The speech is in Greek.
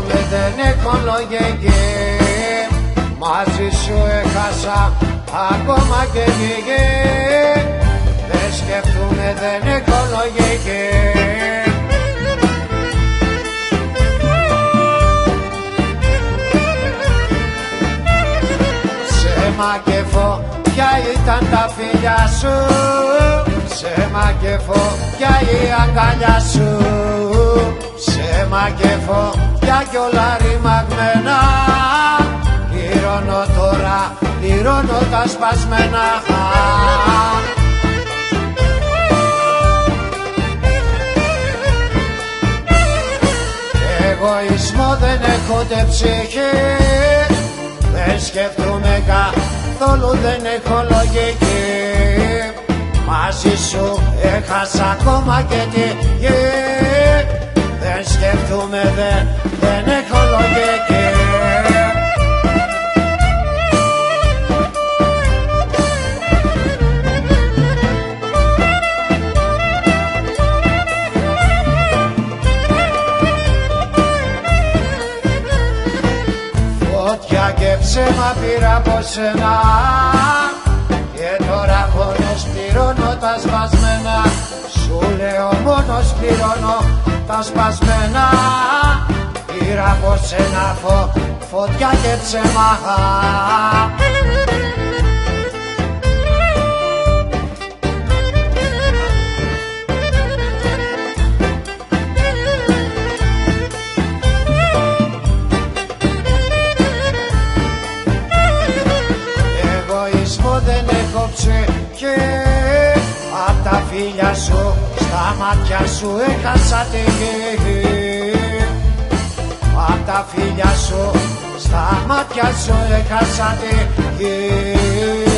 σκεφτούμε δεν έχω λογική. Μαζί σου έχασα ακόμα και γη. Δεν σκεφτούμε δεν έχω λογική. Ψέμα και φωτιά ήταν τα φιλιά σου. Ψέμα και φωτιά η αγκαλιά σου. Ψέμα και φωτιά κι όλα ρημαγμένα. Πληρώνω τώρα, πληρώνω τα σπασμένα. Εγωισμό δεν έχω ούτε ψυχή. Δεν σκεφτούμε καθόλου, δεν έχω λογική. Μαζί σου έχασα ακόμα και τη γη. Δεν σκεφτούμε, δεν έχω λογική. Φωτιά και ψέμα πήρα από σένα και τώρα μόνος πληρώνω τα σπασμένα. Σου λέω μόνος πληρώνω τα σπασμένα. Πήρα από σένα φωτιά και ψέμα. Δεν έχω ψυχή. Απ' τα φίλια σου, στα μάτια σου έχασα τη γη. Απ' τα φίλια σου, στα μάτια σου έχασα τη γη.